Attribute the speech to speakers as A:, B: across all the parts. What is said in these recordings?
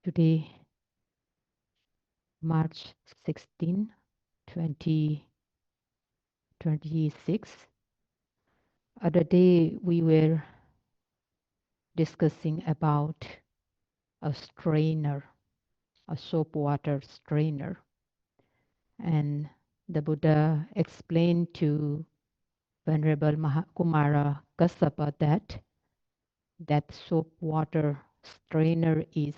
A: Today, March 16, 2026. Other day we were discussing about a strainer, a soap water strainer. And the Buddha explained to Venerable Kumara Kassapa that soap water strainer is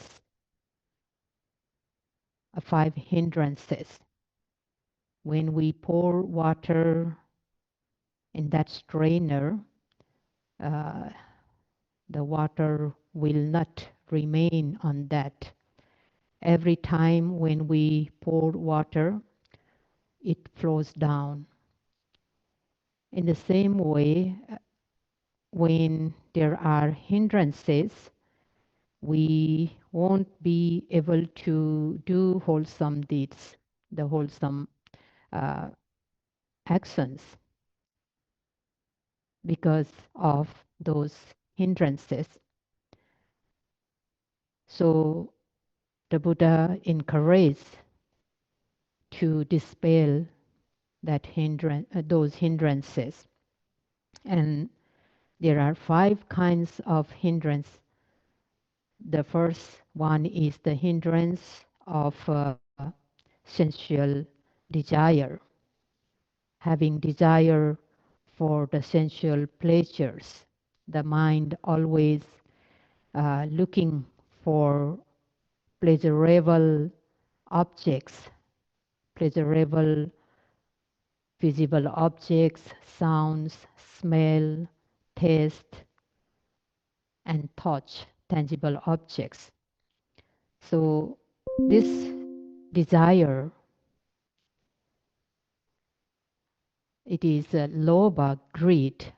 A: a 5 hindrances. When we pour water in that strainer, uh, the water will not remain on that. Every time when we pour water, it flows down. In the same way, when there are hindrances, we won't be able to do wholesome deeds, the wholesome uh, actions, because of those hindrances. So the Buddha encouraged to dispel those hindrances. And there are 5 kinds of hindrance. The first one is the hindrance of sensual desire, having desire for the sensual pleasures. The mind always looking for pleasurable objects, pleasurable visible objects, sounds, smell, taste, and touch, tangible objects. So this desire, it is a lobha, greed,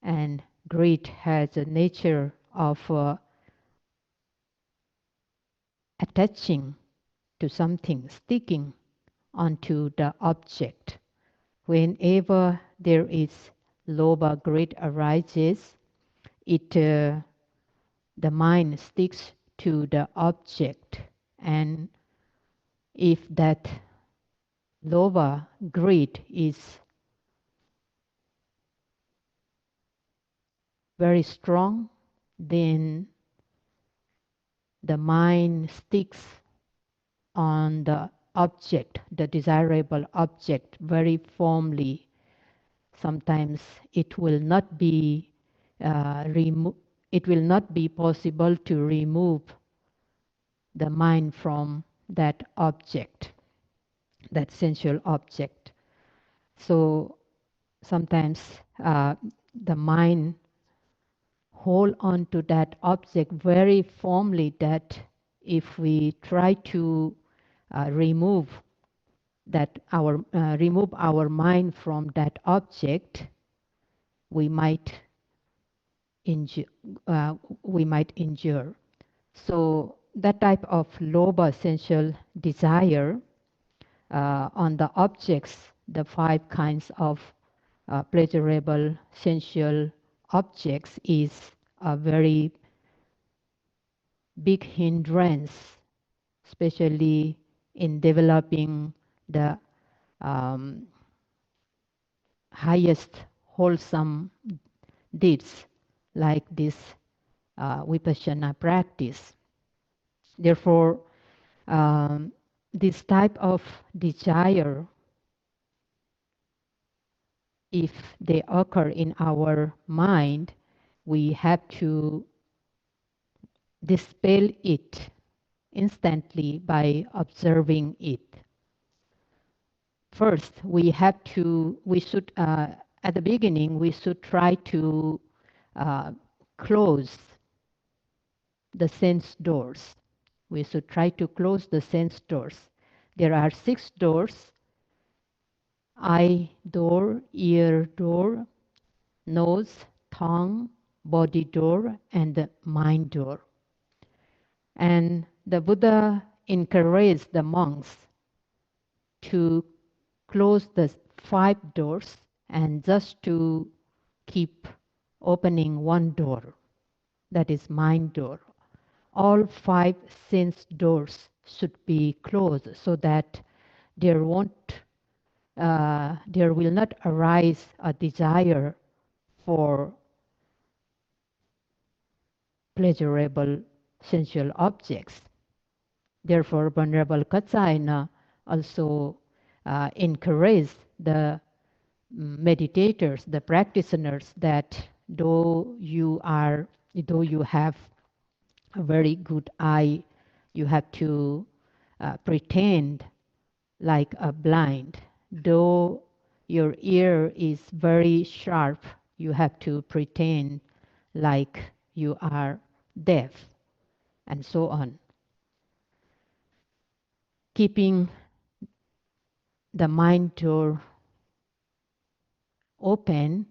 A: and greed has a nature of attaching to something, sticking onto the object. Whenever there is lobha, greed arises, it the mind sticks to the object, and if that lobha, greed is very strong, then the mind sticks on the object, the desirable object, very firmly. Sometimes it will not be it will not be possible to remove the mind from that object, that sensual object. So sometimes the mind hold on to that object very firmly that if we try to remove remove our mind from that object, we might injure. We might injure. So that type of lobha, sensual desire on the objects, the 5 kinds of pleasurable sensual objects, is a very big hindrance, especially in developing the um, highest wholesome deeds like this vipassana practice. Therefore, um, this type of desire, if they occur in our mind, we have to dispel it instantly by observing it. First, we should, at the beginning, we should try to uh, close the sense doors. We should try to close the sense doors. There are 6 doors: eye door, ear door, nose, tongue, body door, and the mind door. And the Buddha encouraged the monks to close the 5 doors and just to keep opening one door, that is mind door. all five sense doors should be closed so that there won't there will not arise a desire for pleasurable sensual objects. Therefore, Venerable Katsayana also encouraged the meditators, the practitioners, that though you have a very good eye, you have to pretend like a blind. Though your ear is very sharp, you have to pretend like you are deaf, and so on. Keeping the mind door open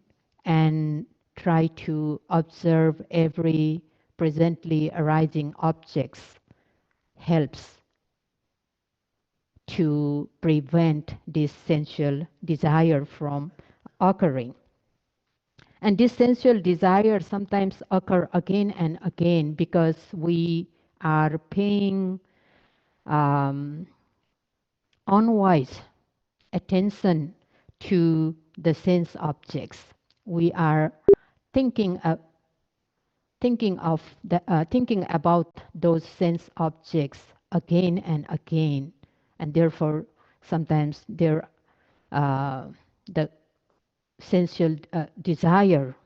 A: and try to observe every presently arising objects helps to prevent this sensual desire from occurring. And this sensual desire sometimes occur again and again because we are paying um, unwise attention to the sense objects. We are thinking thinking about those sense objects again and again, and therefore sometimes uh, the sensual desire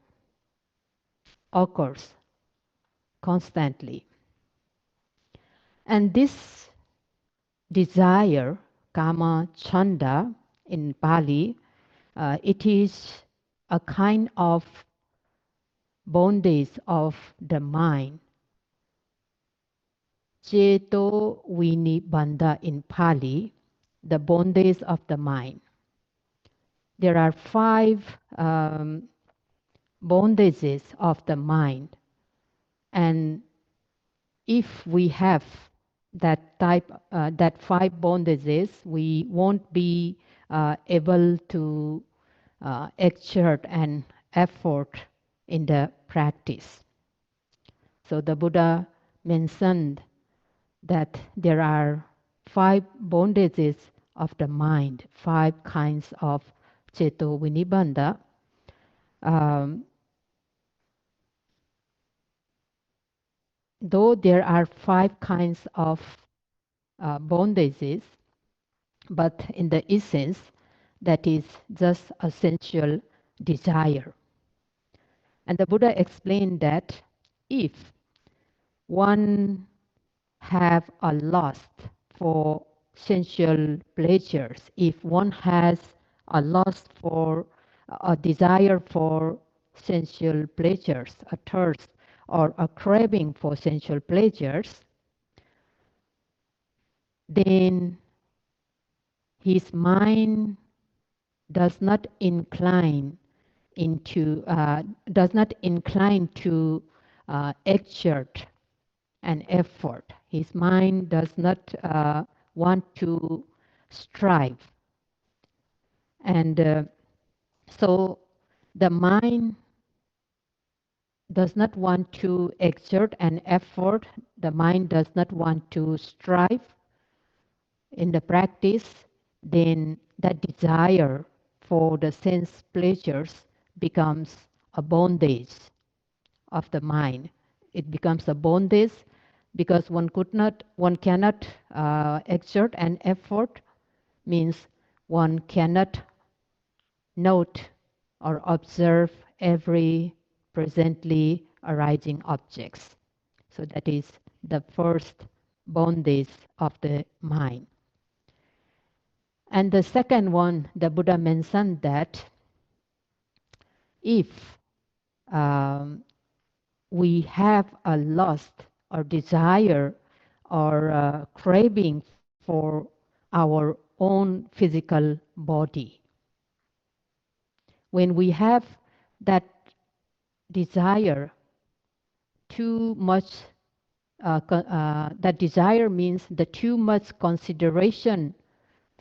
A: occurs constantly. And this desire, kama chanda in Pali, it is a kind of bondage of the mind. Ceto Vinibandha in Pali, the bondage of the mind. There are five bondages of the mind, and if we have that five bondages, we won't be able to exert an effort in the practice. So the Buddha mentioned that there are five bondages of the mind, five kinds of Ceto Vinibandha. Um, though there are five kinds of bondages, but in the essence, that is just a sensual desire. And the Buddha explained that if one have a lust for sensual pleasures, if one has a lust for a desire for sensual pleasures, a thirst or a craving for sensual pleasures, then his mind does not incline does not incline to exert an effort. His mind does not want to strive, and so the mind does not want to exert an effort. The mind does not want to strive in the practice. Then that desire for the sense pleasures becomes a bondage of the mind. It becomes a bondage because one cannot exert an effort, means one cannot note or observe every presently arising objects. So that is the first bondage of the mind. And the second one, the Buddha mentioned that if um, we have a lust or desire or craving for our own physical body, when we have that desire too much, that desire means the too much consideration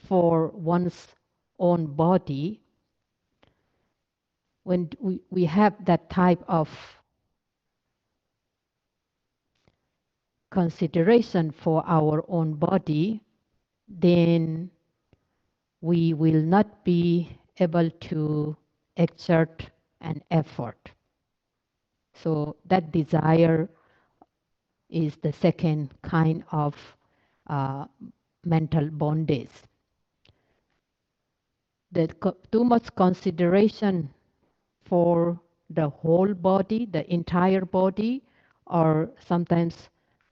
A: for one's own body, when we have that type of consideration for our own body, then we will not be able to exert an effort. So that desire is the second kind of uh, mental bondage. Too much consideration for the whole body, the entire body, or sometimes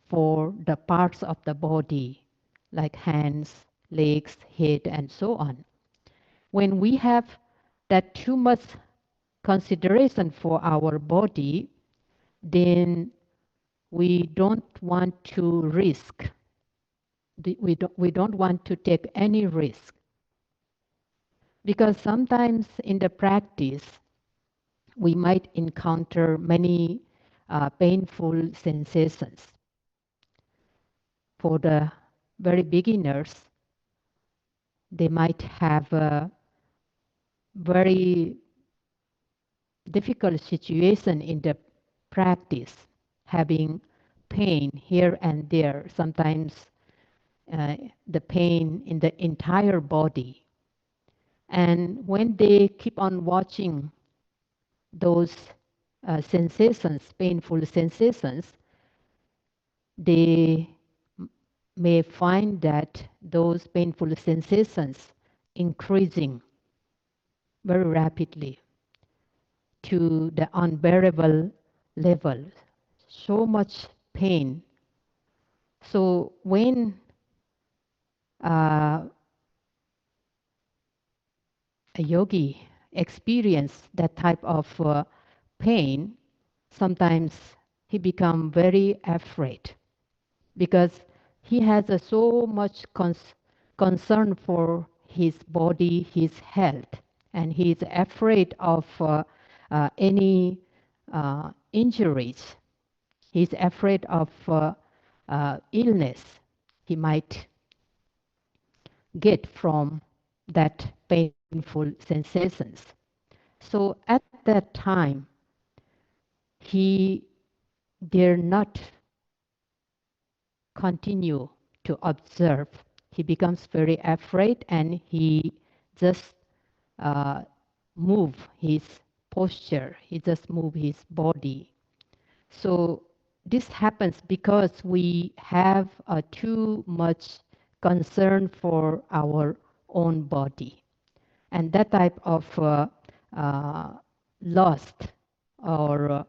A: for the parts of the body, like hands, legs, head, and so on. When we have that too much consideration for our body, then we don't want to risk. We don't want to take any risk, because sometimes in the practice we might encounter many painful sensations. For the very beginners, they might have a very difficult situation in the practice, having pain here and there, sometimes the pain in the entire body. And when they keep on watching those sensations, painful sensations, they may find that those painful sensations increasing very rapidly to the unbearable level, so much pain. So when uh, a yogi experience that type of pain, sometimes he become very afraid, because he has so much concern for his body, his health, and he is afraid of any injuries. He's afraid of illness he might get from that painful sensations. So at that time, he dare not continue to observe. He becomes very afraid, and he just uh, move his posture. He just move his body. So this happens because we have too much concern for our own body, and that type of uh, lust or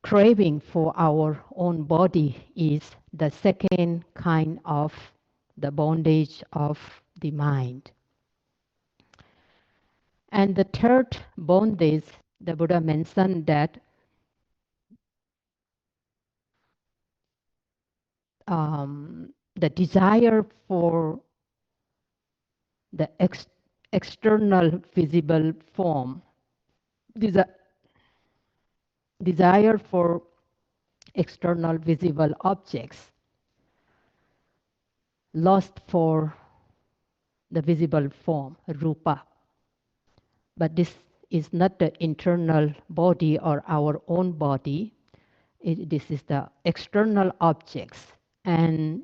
A: craving for our own body is the second kind of the bondage of the mind. And the third bondage, the Buddha mentioned that the desire for the external visible form, desi- desire for external visible objects, lust for the visible form, rupa. But this is not the internal body or our own body. This is the external objects. And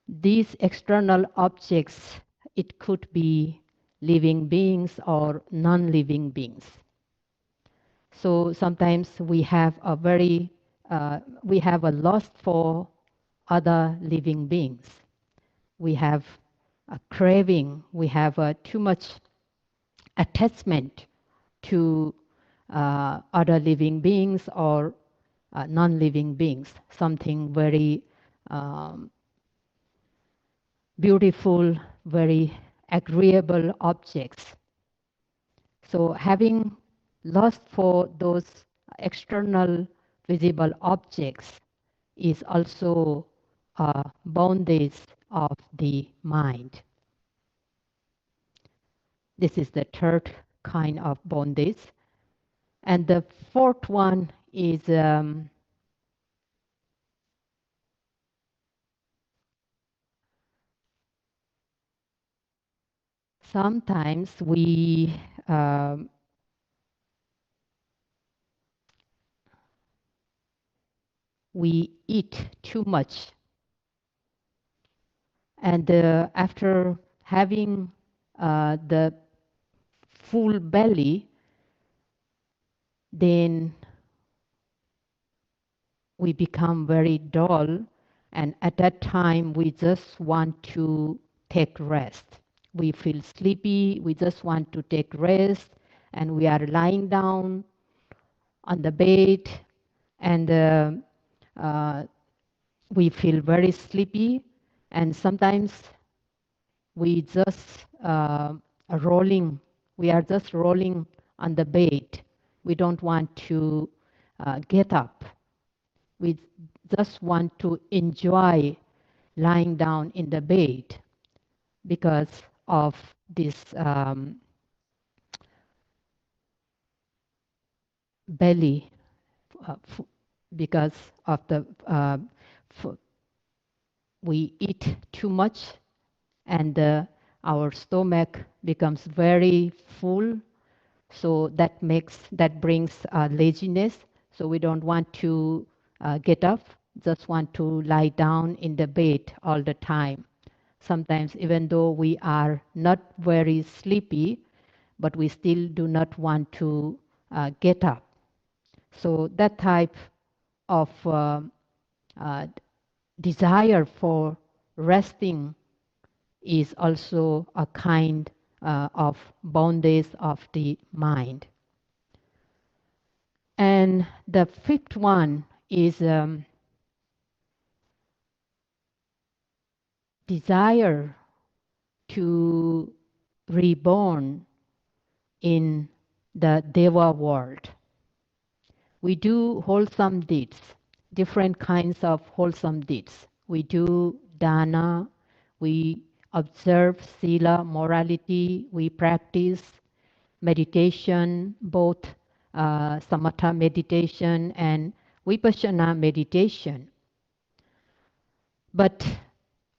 A: these external objects, it could be living beings or non-living beings. So sometimes we have a lust for other living beings. We have a craving. We have too much attachment to other living beings or non-living beings. Something very um, beautiful, very agreeable objects. So having lust for those external visible objects is also a bondage of the mind. This is the third kind of bondage. And the fourth one is sometimes um, we eat too much. And after having the full belly, then we become very dull. And at that time, we just want to take rest. We feel sleepy, we just want to take rest, and we are lying down on the bed, and uh, we feel very sleepy, and sometimes we just rolling we are just rolling on the bed. We don't want to get up. We just want to enjoy lying down in the bed because of this belly, because of the f- we eat too much, and our stomach becomes very full. So that brings laziness. So we don't want to get up, just want to lie down in the bed all the time. Sometimes, even though we are not very sleepy, but we still do not want to get up. So that type of uh, desire for resting is also a kind of bondage of the mind. And the fifth one is desire to reborn in the Deva world. We do wholesome deeds, different kinds of wholesome deeds. We do dana, we observe sila, morality, we practice meditation, both samatha meditation and vipassana meditation. But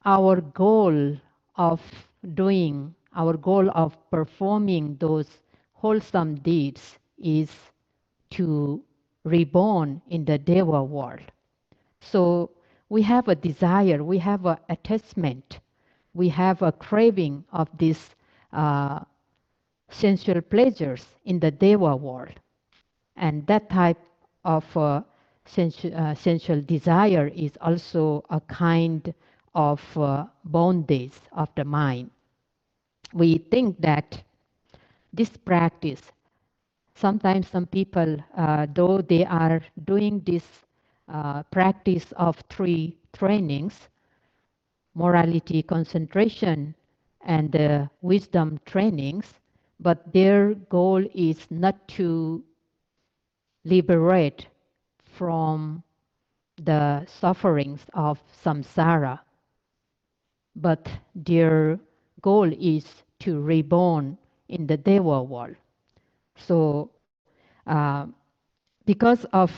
A: our goal of our goal of performing those wholesome deeds is to reborn in the Deva world. So we have a desire, we have an attachment, we have a craving of these uh, sensual pleasures in the Deva world. And that type of sensual desire is also a kind of bondage of the mind. We think that this practice, sometimes some people, though they are doing this practice of three trainings, morality, concentration, and wisdom trainings, but their goal is not to liberate from the sufferings of samsara, but their goal is to reborn in the Deva world. So, because of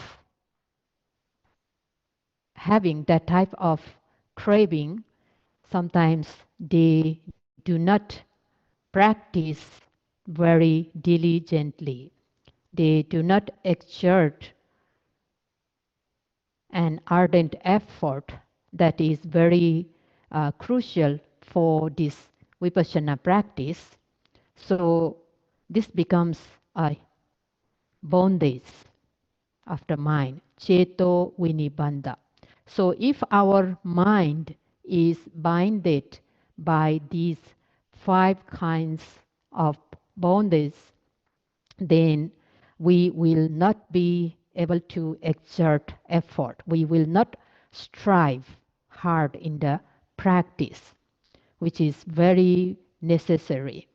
A: having that type of craving, sometimes they do not practice very diligently. They do not exert an ardent effort that is very crucial for this vipassana practice. So this becomes a bondage of the mind, ceto vinibandha. So if our mind is binded by these five kinds of bondage, then we will not be able to exert effort. We will not strive hard in the practice, which is very necessary.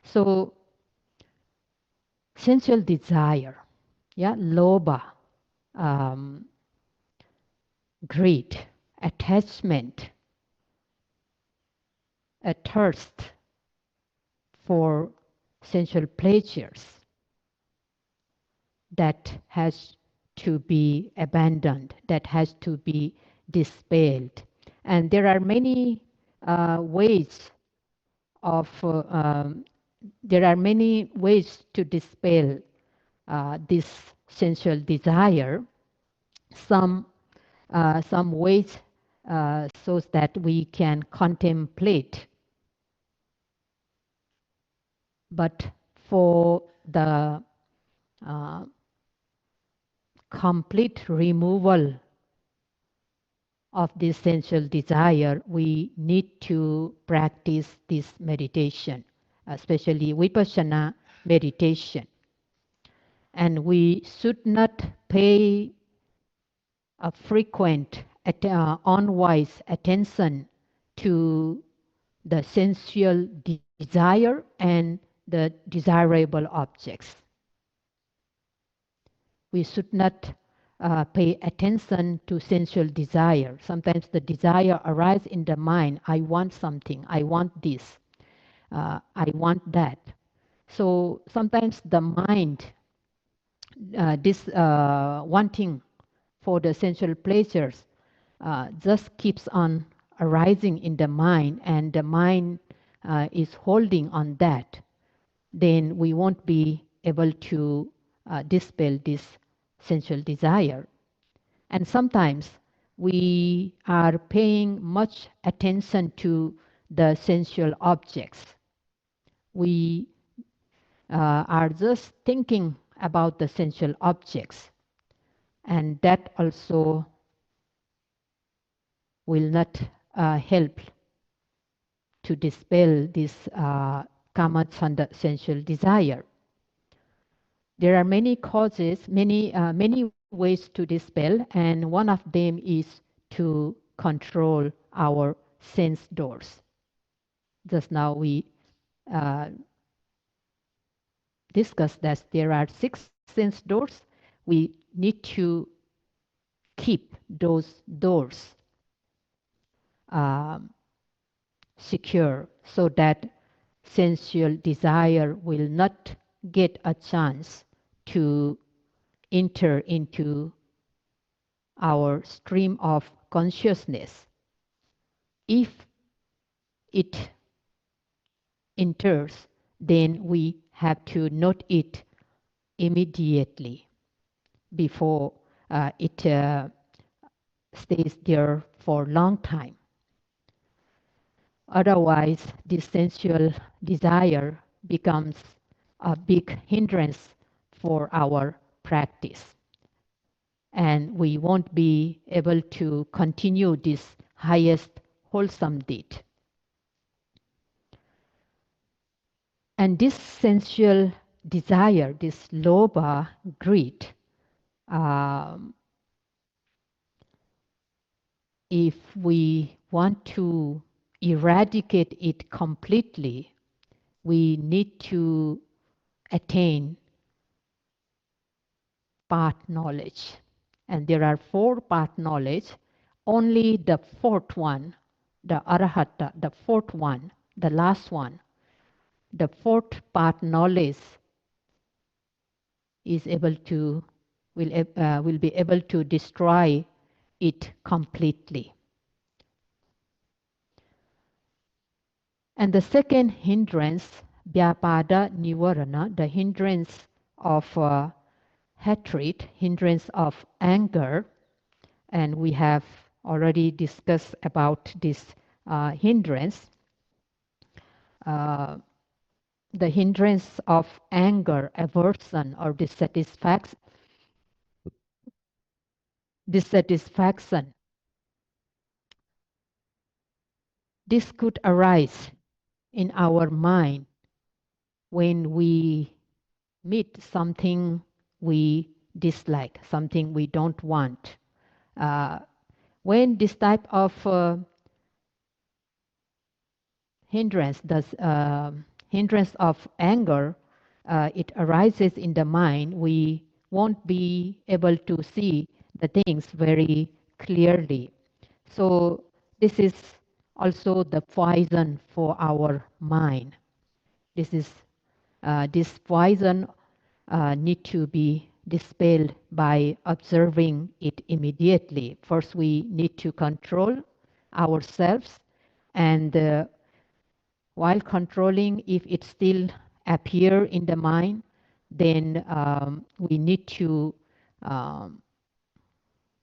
A: So, sensual desire, yeah, lobha, um, greed, attachment, a thirst for sensual pleasures, that has to be abandoned, that has to be dispelled. And there are many ways of there are many ways to dispel this sensual desire. Some some ways so that we can contemplate. But for the uh, complete removal of this sensual desire, we need to practice this meditation, especially vipassana meditation. And we should not pay a frequent, unwise attention to the sensual desire and the desirable objects. We should not pay attention to sensual desire. Sometimes the desire arises in the mind. I want something. I want this. I want that. So sometimes the mind, this wanting for the sensual pleasures, just keeps on arising in the mind, and the mind is holding on that. Then we won't be able to dispel this sensual desire. And sometimes we are paying much attention to the sensual objects. We are just thinking about the sensual objects, and that also will not help to dispel this kama chanda sensual desire. There are many causes, many ways to dispel, and one of them is to control our sense doors. Just now we uh, discussed that there are 6 sense doors. We need to keep those doors um, secure so that sensual desire will not get a chance to enter into our stream of consciousness. If it enters, then we have to note it immediately before it stays there for a long time. Otherwise, this sensual desire becomes a big hindrance for our practice. And we won't be able to continue this highest wholesome deed. And this sensual desire, this lobha, greed, um, if we want to eradicate it completely, we need to attain path knowledge. And there are 4 path knowledge. Only the 4th one, the arahata, the 4th one, the last one, the 4th path knowledge is able to will be able to destroy it completely. And the second hindrance, vyapada nivarana, the hindrance of hatred, hindrance of anger, and we have already discussed about this hindrance. Uh, the hindrance of anger, aversion, or dissatisfaction. This could arise in our mind when we meet something we dislike, something we don't want. Uh, when this type of hindrance of anger, it arises in the mind, we won't be able to see the things very clearly. So this is also the poison for our mind. This poison need to be dispelled by observing it immediately. First, we need to control ourselves, and while controlling, if it still appear in the mind, then we need to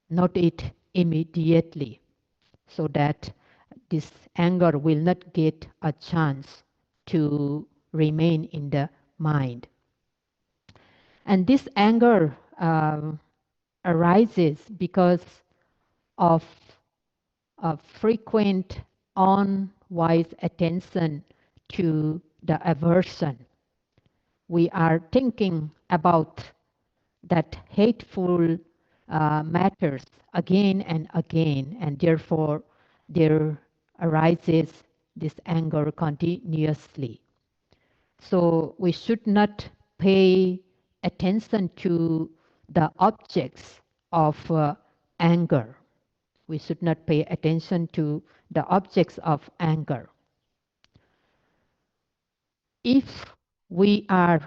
A: note it immediately, so that this anger will not get a chance to remain in the mind. And this anger arises because of a frequent unwise attention to the aversion. We are thinking about that hateful matters again and again, and therefore there arises this anger continuously. So we should not pay attention to the objects of anger. We should not pay attention to the objects of anger. If we are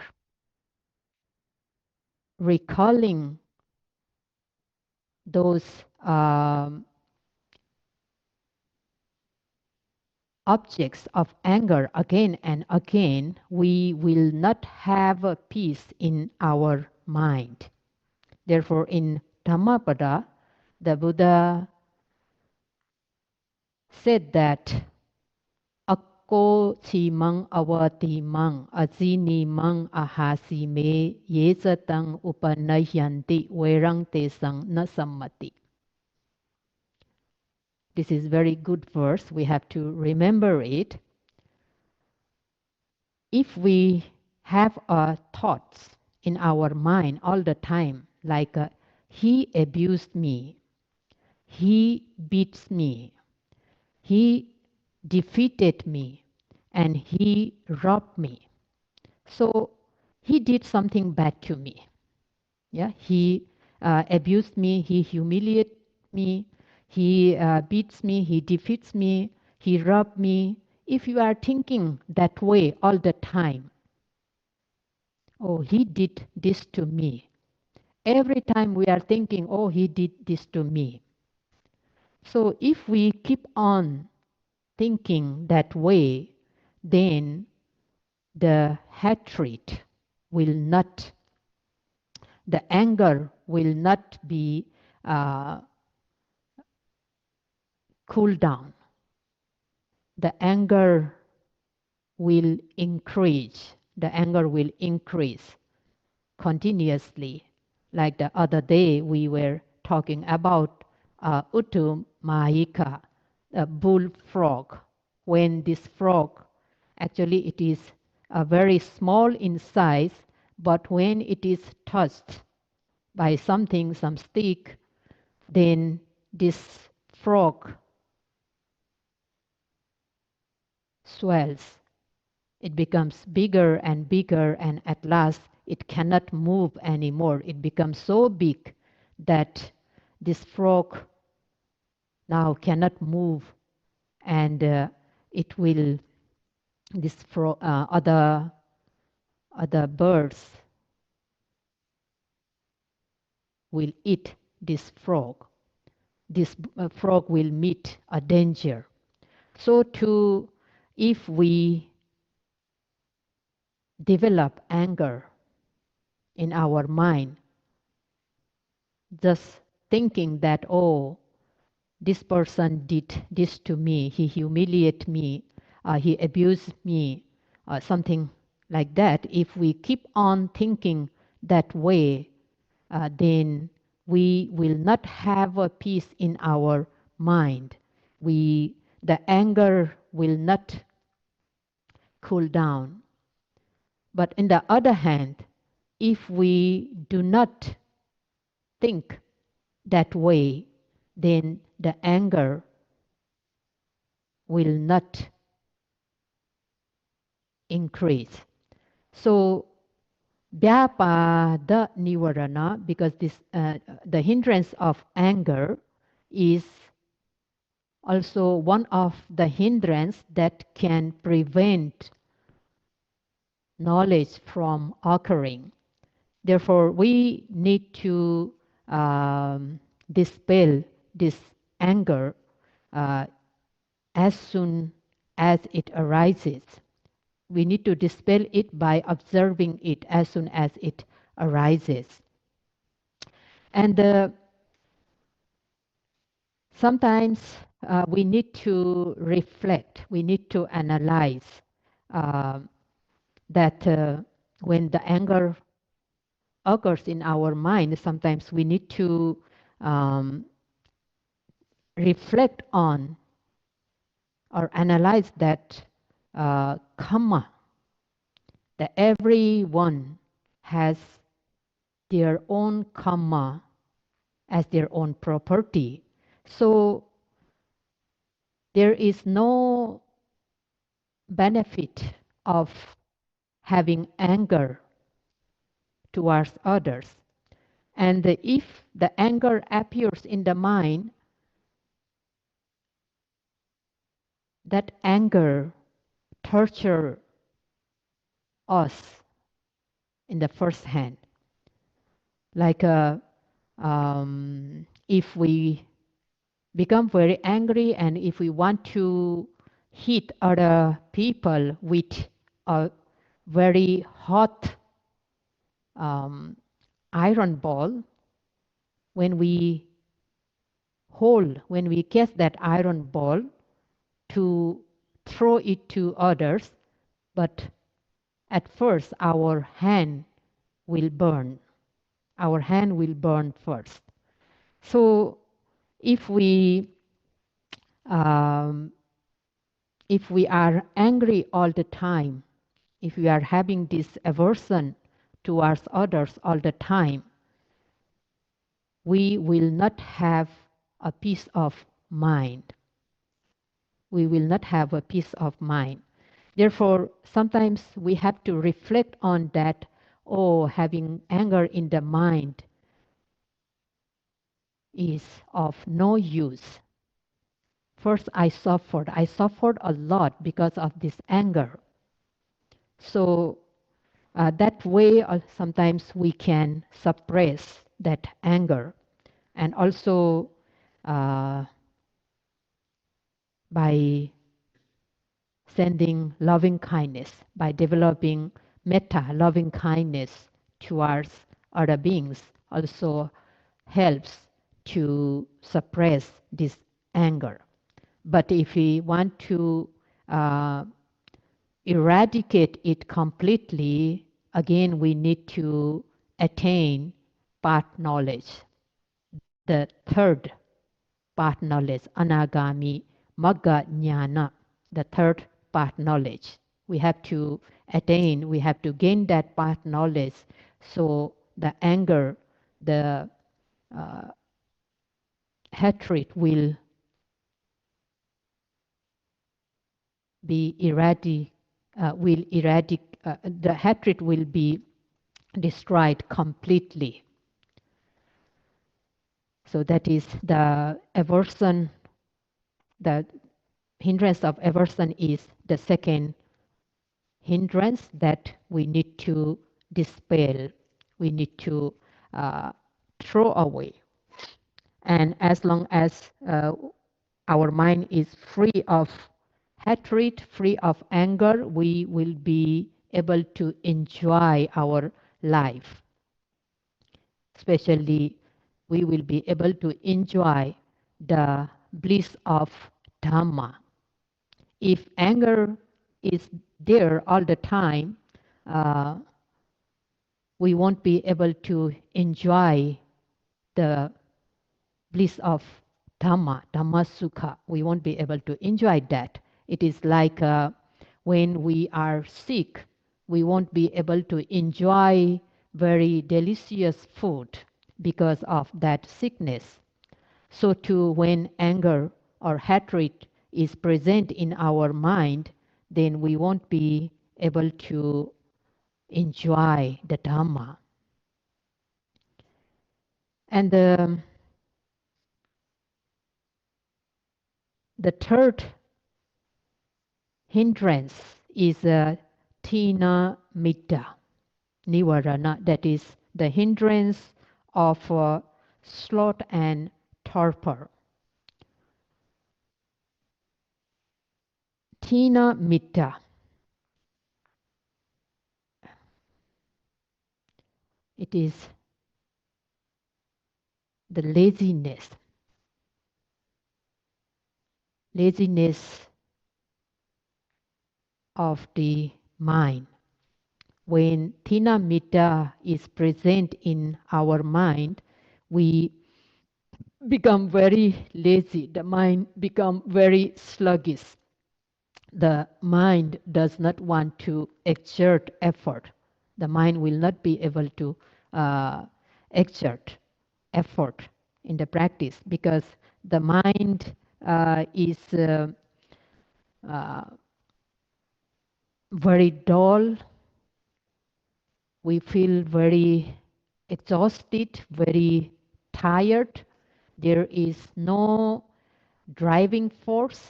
A: recalling those objects of anger again and again, we will not have a peace in our mind. Therefore, in Dhammapada, the Buddha said that Akko chimang avatimang azinimang ahasime yesatang upanayyanti verang tesang na sammati. This is very good verse. We have to remember it. If we have thoughts in our mind all the time, like he abused me, he beats me, he defeated me, and he robbed me. So he did something bad to me. Yeah, he abused me, he humiliated me, he beats me, he defeats me, he robbed me. If you are thinking that way all the time, oh, he did this to me. Every time we are thinking, oh, he did this to me. So if we keep on thinking that way, then the hatred will not, the anger will not be cooled down. The anger will increase. The anger will increase continuously. Like the other day, we were talking about Uttu Mahika, a bullfrog. When this frog, actually it is very small in size, but when it is touched by something, some stick, then this frog swells. It becomes bigger and bigger, and at last it cannot move anymore. It becomes so big that this frog now cannot move, and it will, this frog, other birds will eat this frog. This frog will meet a danger. So too, if we develop anger in our mind, just thinking that, oh, this person did this to me, he humiliated me, he abused me, something like that. If we keep on thinking that way, then we will not have a peace in our mind. The anger will not cool down. But on the other hand, if we do not think that way, then the anger will not increase. So Vyapada Nivarana, because this the hindrance of anger is also one of the hindrance that can prevent knowledge from occurring. Therefore, we need to dispel this anger as soon as it arises. We need to dispel it by observing it as soon as it arises. And Sometimes we need to reflect, we need to analyze uh, that when the anger occurs in our mind, sometimes we need to um, reflect on or analyze that karma, that everyone has their own karma as their own property. So there is no benefit of having anger towards others. And if the anger appears in the mind, that anger torture us in the first hand. Like if we become very angry and if we want to hit other people with a very hot um, iron ball, when we when we catch that iron ball to throw it to others, but at first our hand will burn. Our hand will burn first. So if we um, if we are angry all the time, if we are having this aversion towards others all the time, we will not have a peace of mind. We will not have a peace of mind. Therefore, sometimes we have to reflect on that. Oh, having anger in the mind is of no use. First, I suffered. I suffered a lot because of this anger. So that way, sometimes we can suppress that anger, and also uh, by sending loving kindness, by developing metta, loving kindness towards other beings, also helps to suppress this anger. But if we want to uh, eradicate it completely, again, we need to attain path knowledge, the third path knowledge, anagami magga jnana, the third path knowledge. We have to attain, we have to gain that path knowledge so the anger, the uh, hatred will be the hatred will be destroyed completely. So that is the aversion, the hindrance of aversion is the second hindrance that we need to dispel, we need to uh, throw away. And as long as our mind is free of hatred, free of anger, we will be able to enjoy our life. Especially, we will be able to enjoy the bliss of Dhamma. If anger is there all the time, uh, we won't be able to enjoy the bliss of Dhamma, Dhamma Sukha. We won't be able to enjoy that. It is like when we are sick, we won't be able to enjoy very delicious food because of that sickness. So too, when anger or hatred is present in our mind, then we won't be able to enjoy the Dhamma. And the third hindrance is tina mitta, nivarana, that is the hindrance of sloth and torpor. Tina mitta, it is the laziness. laziness of the mind. When Thina Mitta is present in our mind, we become very lazy. The mind become very sluggish. The mind does not want to exert effort. The mind will not be able to exert effort in the practice because the mind is uh, very dull. We feel very exhausted, very tired. There is no driving force.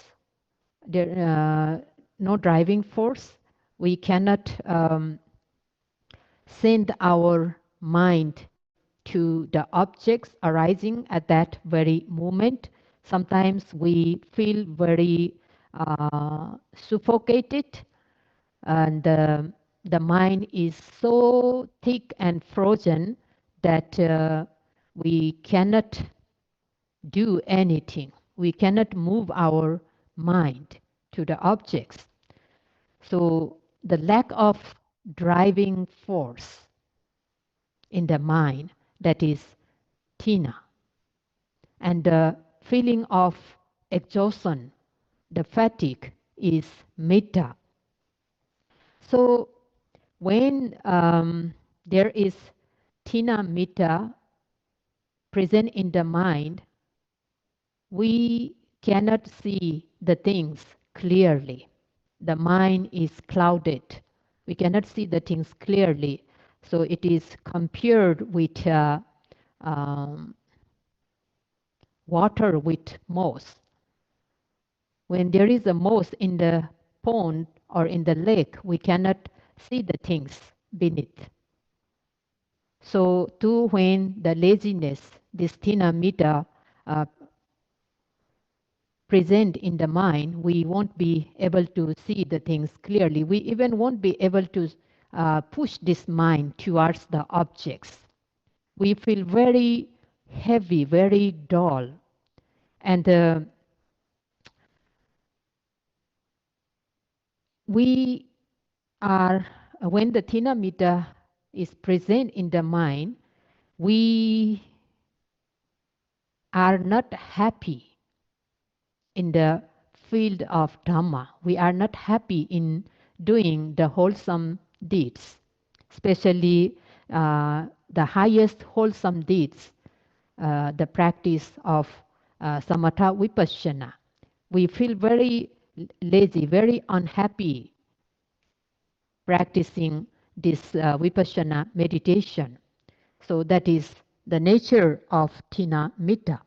A: There, no driving force. We cannot send our mind to the objects arising at that very moment. Sometimes we feel very suffocated, and the mind is so thick and frozen that we cannot do anything. We cannot move our mind to the objects. So the lack of driving force in the mind, that is tina, and the feeling of exhaustion, the fatigue, is metta. So when there is tina mitta present in the mind, we cannot see the things clearly. The mind is clouded. We cannot see the things clearly. So it is compared with um, water with moss. When there is a moss in the pond or in the lake, we cannot see the things beneath. So too, when the laziness, this tina mitta, uh, present in the mind, we won't be able to see the things clearly. We even won't be able to push this mind towards the objects. We feel very heavy, very dull. And we are, when the Thina Mitta is present in the mind, we are not happy in the field of Dhamma. We are not happy in doing the wholesome deeds, especially the highest wholesome deeds, the practice of samatha vipassana. We feel very lazy, very unhappy practicing this vipassana meditation. So that is the nature of Thina Mitta.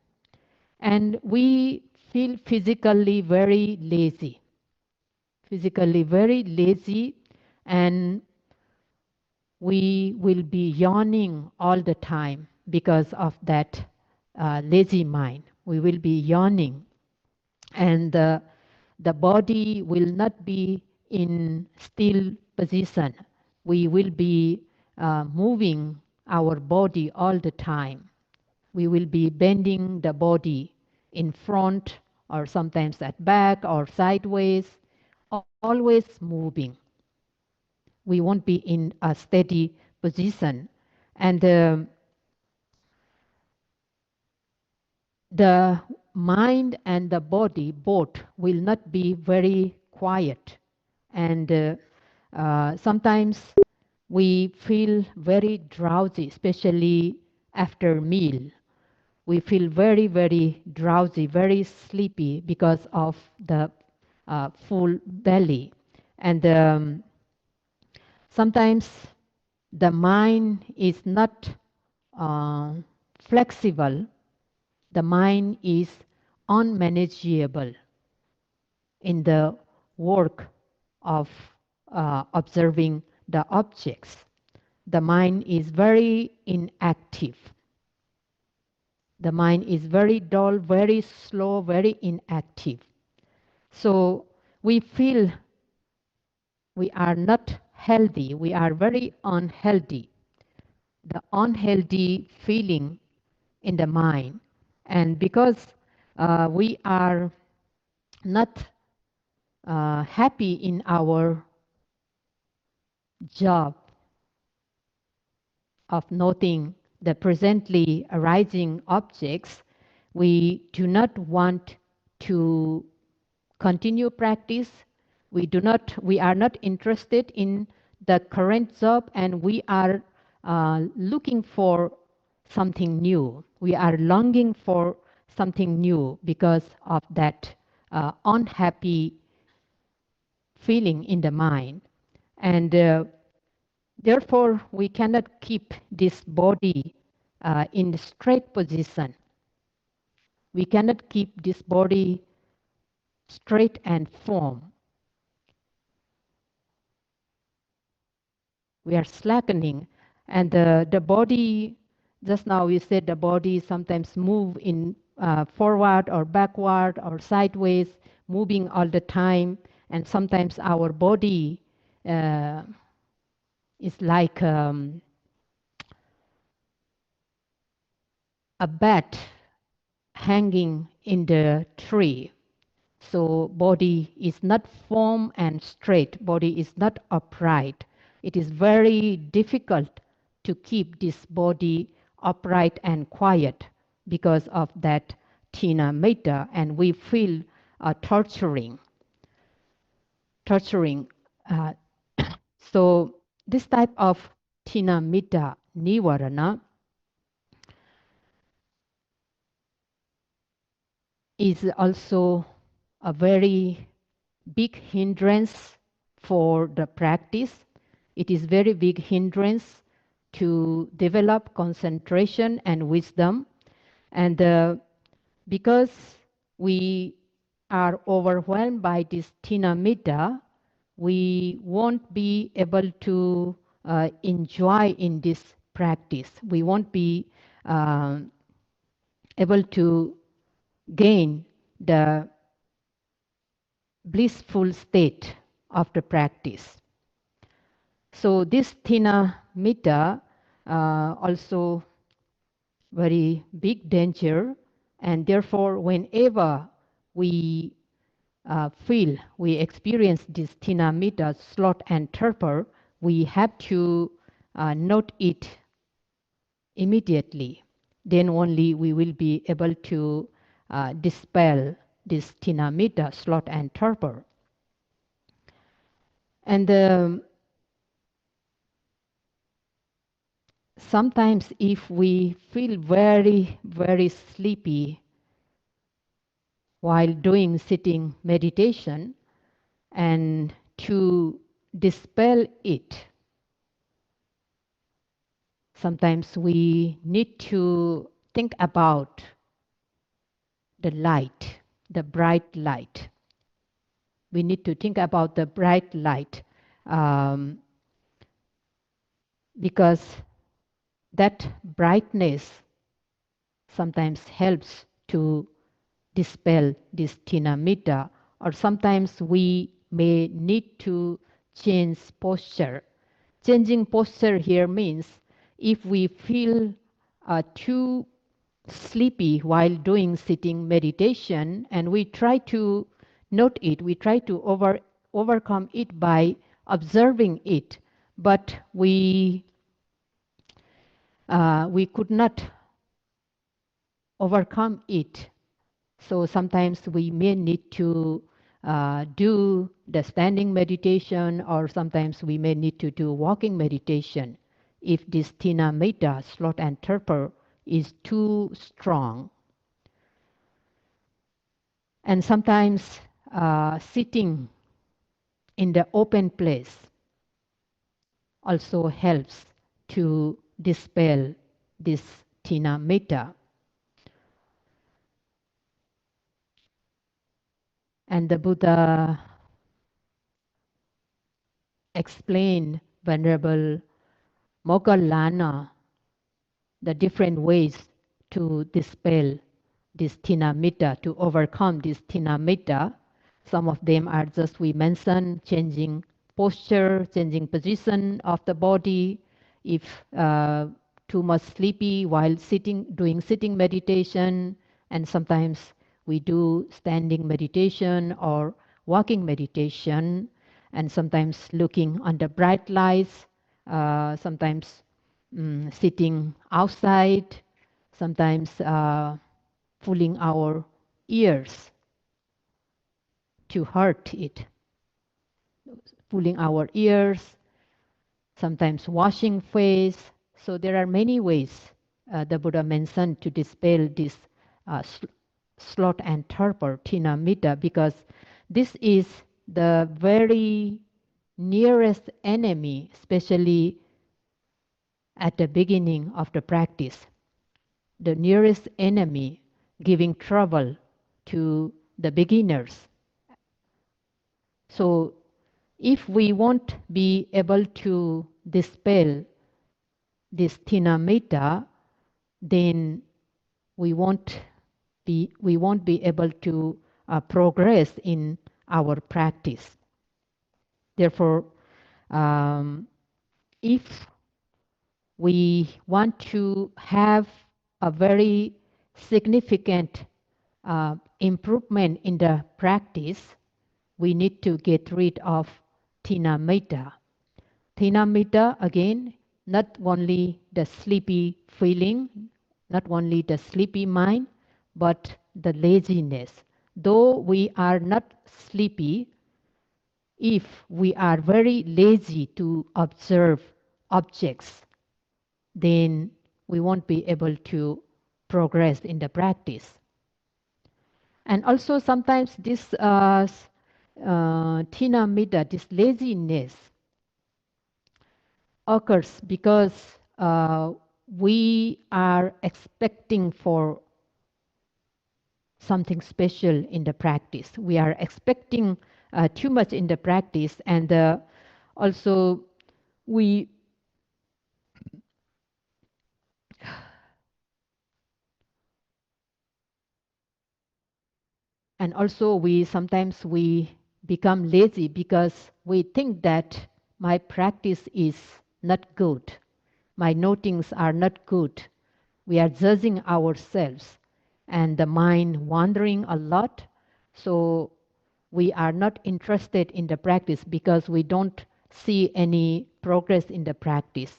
A: And we feel physically very lazy, and we will be yawning all the time because of that lazy mind. We will be yawning, and the body will not be in still position. We will be moving our body all the time. We will be bending the body in front or sometimes at back or sideways, always moving. We won't be in a steady position. And the mind and the body both will not be very quiet. And sometimes we feel very drowsy, especially after meal. We feel very, very drowsy, very sleepy because of the full belly. And sometimes the mind is not uh, flexible, the mind is unmanageable in the work of observing the objects. The mind is very inactive. The mind is very dull, very slow, very inactive. So we feel we are not healthy, we are very unhealthy. The unhealthy feeling in the mind. And because we are not happy in our job of noting the presently arising objects, we do not want to continue practice. We are not interested in the current job, and we are looking for something new. We are longing for something new because of that unhappy feeling in the mind. And therefore, we cannot keep this body in the straight position. We cannot keep this body straight and firm. We are slackening. And the body, just now we said the body sometimes move in forward or backward or sideways, moving all the time. And sometimes our body uh, is like a bat hanging in the tree. So body is not firm and straight. Body is not upright. It is very difficult to keep this body upright and quiet because of that tina metta, and we feel torturing. Uh, so this type of tina metta nivarana is also a very big hindrance for the practice. It is very big hindrance to develop concentration and wisdom. And because we are overwhelmed by this tina mitta, we won't be able to enjoy in this practice. We won't be able to gain the blissful state of the practice. So this tina mitta also very big danger, and therefore whenever we we experience this tina mitta, sloth and torpor, we have to note it immediately. Then only we will be able to dispel this tina mitta, sloth and torpor. And sometimes if we feel very, very sleepy while doing sitting meditation, and to dispel it, sometimes we need to think about the light, the bright light. We need to think about the bright light um, because that brightness sometimes helps to dispel this tina mitta, or sometimes we may need to change posture. Changing posture here means if we feel too sleepy while doing sitting meditation, and we try to note it, we try to overcome it by observing it, but we could not overcome it. So sometimes we may need to do the standing meditation, or sometimes we may need to do walking meditation if this tina metta, sloth and torpor, is too strong. And sometimes sitting in the open place also helps to dispel this tina metta. And the Buddha explained Venerable Moggallana the different ways to dispel this tina mitta, to overcome this tina mitta. Some of them are just we mentioned, changing posture, changing position of the body. If too much sleepy while sitting, doing sitting meditation, and sometimes we do standing meditation or walking meditation, and sometimes looking under bright lights, sometimes sitting outside, sometimes pulling our ears to hurt it, pulling our ears, sometimes washing face. So there are many ways the Buddha mentioned to dispel this sloth and torpor, tina mitta, because this is the very nearest enemy, especially at the beginning of the practice. The nearest enemy giving trouble to the beginners. So if we won't be able to dispel this tina mitta, then we won't be able to progress in our practice. Therefore, if we want to have a very significant improvement in the practice, we need to get rid of tina mitta. Tina mitta, again, not only the sleepy feeling, not only the sleepy mind, but the laziness. Though we are not sleepy, if we are very lazy to observe objects, then we won't be able to progress in the practice. And also sometimes this tina mitta, this laziness, occurs because we are expecting for something special in the practice. We are expecting too much in the practice, and also we sometimes we become lazy because we think that my practice is not good, my notings are not good. We are judging ourselves, and the mind wandering a lot. So we are not interested in the practice because we don't see any progress in the practice.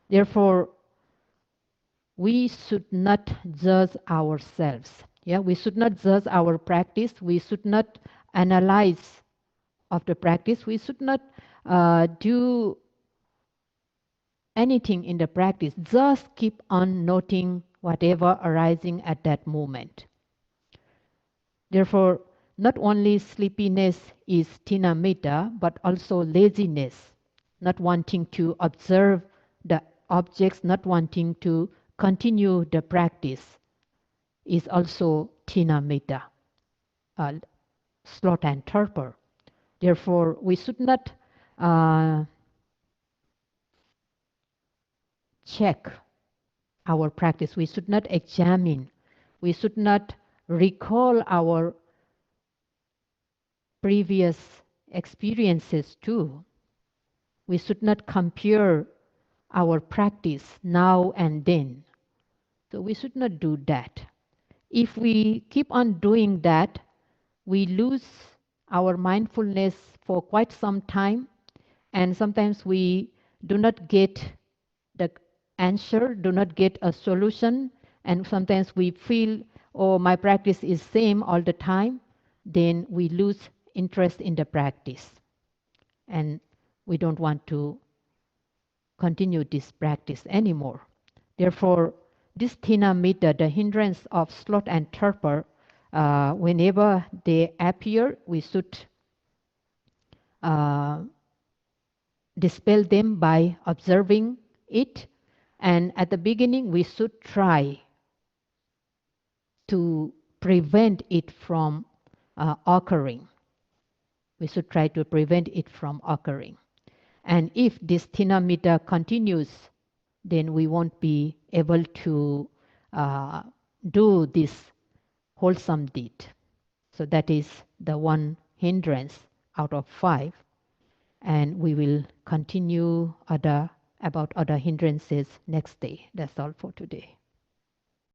A: Therefore, we should not judge ourselves. Yeah, we should not judge our practice. We should not analyze of the practice. We should not do anything in the practice. Just keep on noting whatever arising at that moment. Therefore, not only sleepiness is tina mitta, but also laziness, not wanting to observe the objects, not wanting to continue the practice, is also tina mitta, sloth and torpor. Therefore, we should not check our practice. We should not examine. We should not recall our previous experiences too. We should not compare our practice now and then. So we should not do that. If we keep on doing that, we lose our mindfulness for quite some time, and sometimes we do not get the answer, do not get a solution, and sometimes we feel, oh, my practice is same all the time. Then we lose interest in the practice, and we don't want to continue this practice anymore. Therefore, this tina mitta, the hindrance of sloth and torpor, whenever they appear, we should dispel them by observing it. And at the beginning, we should try to prevent it from occurring. We should try to prevent it from occurring. And if this tina mitta continues, then we won't be able to do this wholesome deed. So that is the one hindrance out of 5. And we will continue about other hindrances next day. That's all for today.